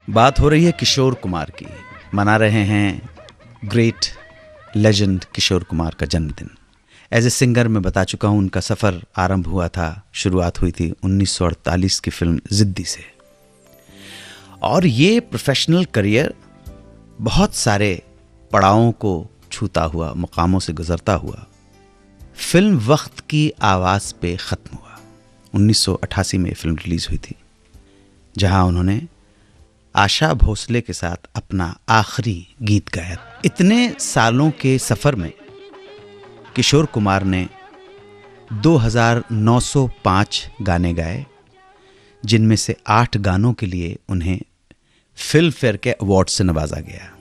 बात हो रही है किशोर कुमार की। मना रहे हैं ग्रेट लेजेंड किशोर कुमार का जन्मदिन। एज ए सिंगर मैं बता चुका हूँ, उनका सफ़र आरंभ हुआ था, शुरुआत हुई थी 1948 की फिल्म जिद्दी से। और ये प्रोफेशनल करियर बहुत सारे पड़ावों को छूता हुआ, मुकामों से गुजरता हुआ, फिल्म वक्त की आवाज़ पे ख़त्म हुआ। 1988 में फिल्म रिलीज़ हुई थी, जहां उन्होंने आशा भोसले के साथ अपना आखिरी गीत गाया। इतने सालों के सफ़र में किशोर कुमार ने 2905 गाने गाए, जिनमें से 8 गानों के लिए उन्हें फिल्म फेयर के अवार्ड से नवाजा गया।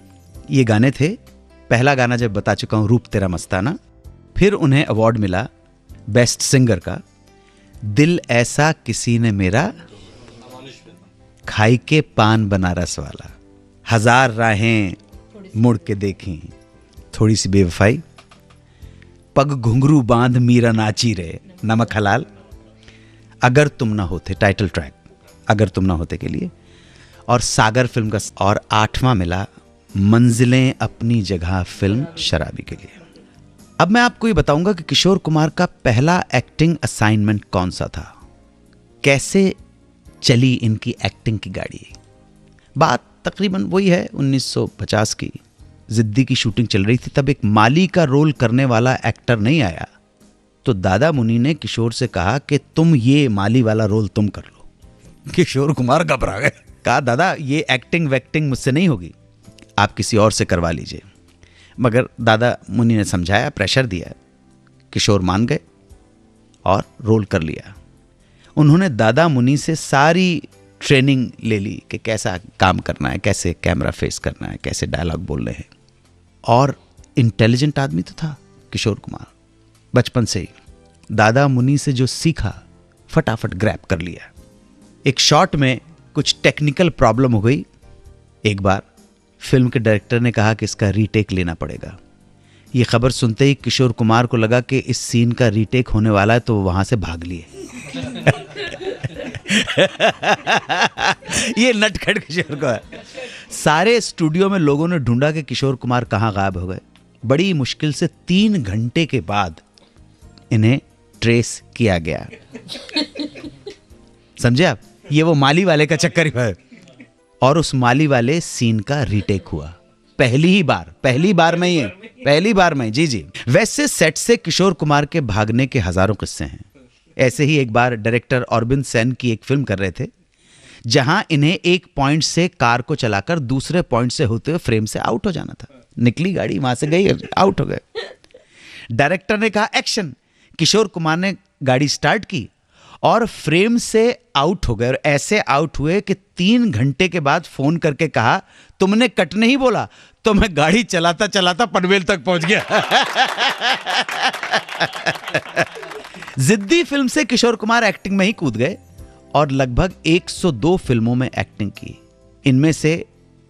ये गाने थे, पहला गाना जब बता चुका हूँ, रूप तेरा मस्ताना। फिर उन्हें अवार्ड मिला बेस्ट सिंगर का, दिल ऐसा किसी ने मेरा, खाई के पान बनारस वाला, हजार राहें मुड़ के देखी, थोड़ी सी बेवफाई, पग घुंघरू बांध मीरा नाची रे, नमक हलाल, अगर तुम ना होते, टाइटल ट्रैक अगर तुम ना होते के लिए, और सागर फिल्म का। और 8वां मिला मंजिलें अपनी जगह फिल्म शराबी के लिए। अब मैं आपको ये बताऊंगा कि किशोर कुमार का पहला एक्टिंग असाइनमेंट कौन सा था, कैसे चली इनकी एक्टिंग की गाड़ी। बात तकरीबन वही है 1950 की। जिद्दी की शूटिंग चल रही थी, तब एक माली का रोल करने वाला एक्टर नहीं आया, तो दादा मुनि ने किशोर से कहा कि तुम ये माली वाला रोल तुम कर लो। किशोर कुमार घबरा गए, कहा दादा ये एक्टिंग वैक्टिंग मुझसे नहीं होगी, आप किसी और से करवा लीजिए। मगर दादा मुनि ने समझाया, प्रेशर दिया, किशोर मान गए और रोल कर लिया। उन्होंने दादा मुनि से सारी ट्रेनिंग ले ली कि कैसा काम करना है, कैसे कैमरा फेस करना है, कैसे डायलॉग बोलने हैं। और इंटेलिजेंट आदमी तो था किशोर कुमार, बचपन से ही दादा मुनि से जो सीखा फटाफट ग्रैब कर लिया। एक शॉट में कुछ टेक्निकल प्रॉब्लम हो गई। एक बार फिल्म के डायरेक्टर ने कहा कि इसका रीटेक लेना पड़ेगा। ये खबर सुनते ही किशोर कुमार को लगा कि इस सीन का रीटेक होने वाला है, तो वो वहां से भाग लिए। ये नटखट किशोर को है। सारे स्टूडियो में लोगों ने ढूंढा कि किशोर कुमार कहां गायब हो गए। बड़ी मुश्किल से 3 घंटे के बाद इन्हें ट्रेस किया गया। समझे आप, ये वो माली वाले का चक्कर ही है। और उस माली वाले सीन का रीटेक हुआ पहली बार में जी। वैसे सेट से किशोर कुमार के भागने के हजारों किस्से हैं। ऐसे ही एक बार डायरेक्टर अरविंद सेन की एक फिल्म कर रहे थे, जहां इन्हें एक पॉइंट से कार को चलाकर दूसरे पॉइंट से होते हुए फ्रेम से आउट हो जाना था। निकली गाड़ी, वहां से गई, आउट हो गए। डायरेक्टर ने कहा एक्शन, किशोर कुमार ने गाड़ी स्टार्ट की और फ्रेम से आउट हो गए। और ऐसे आउट हुए कि 3 घंटे के बाद फोन करके कहा, तुमने कट नहीं बोला, तो मैं गाड़ी चलाता चलाता पनवेल तक पहुंच गया। जिद्दी फिल्म से किशोर कुमार एक्टिंग में ही कूद गए और लगभग 102 फिल्मों में एक्टिंग की। इनमें से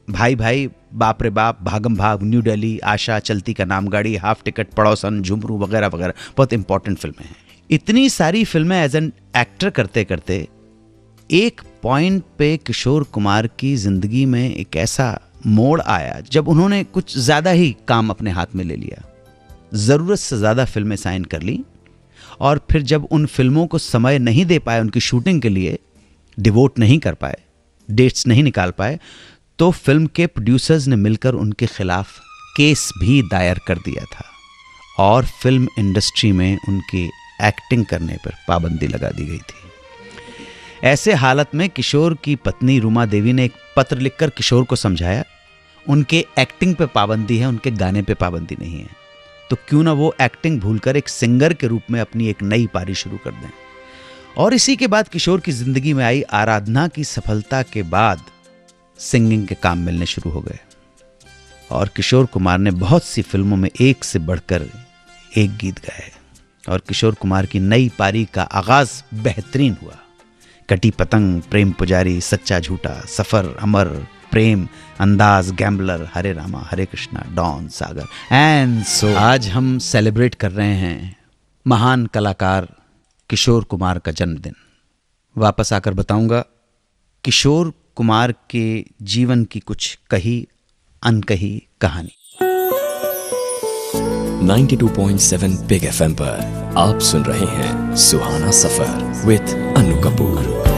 भाई भाई, बाप रे बाप, भागम भाग, न्यू दिल्ली, आशा, चलती का नाम गाड़ी, हाफ टिकट, पड़ोसन, झुमरू वगैरह वगैरह बहुत इंपॉर्टेंट फिल्में हैं। इतनी सारी फिल्में एज एन एक्टर करते करते एक पॉइंट पे किशोर कुमार की जिंदगी में एक ऐसा मोड़ आया जब उन्होंने कुछ ज्यादा ही काम अपने हाथ में ले लिया। जरूरत से ज्यादा फिल्में साइन कर ली और फिर जब उन फिल्मों को समय नहीं दे पाए, उनकी शूटिंग के लिए डिवोट नहीं कर पाए, डेट्स नहीं निकाल पाए, तो फिल्म के प्रोड्यूसर्स ने मिलकर उनके खिलाफ केस भी दायर कर दिया था और फिल्म इंडस्ट्री में उनकी एक्टिंग करने पर पाबंदी लगा दी गई थी। ऐसे हालत में किशोर की पत्नी रूमा देवी ने एक पत्र लिखकर किशोर को समझाया, उनके एक्टिंग पे पाबंदी है, उनके गाने पे पाबंदी नहीं है, तो क्यों ना वो एक्टिंग भूलकर एक सिंगर के रूप में अपनी एक नई पारी शुरू कर दें। और इसी के बाद किशोर की जिंदगी में आई आराधना की सफलता के बाद सिंगिंग के काम मिलने शुरू हो गए और किशोर कुमार ने बहुत सी फिल्मों में एक से बढ़कर एक गीत गाए और किशोर कुमार की नई पारी का आगाज बेहतरीन हुआ। कटी पतंग, प्रेम पुजारी, सच्चा झूठा, सफर, Amar, Prem, Andaz, Gambler, Hare Rama, Hare Krishna, Don, Sagar and so. आज हम सेलिब्रेट कर रहे हैं महान कलाकार किशोर कुमार का जन्मदिन। वापस आकर बताऊंगा किशोर कुमार के जीवन की कुछ कही अनकही कहानी। 92.7 बिग FM पर आप सुन रहे हैं सुहाना सफर विद अनु कपूर।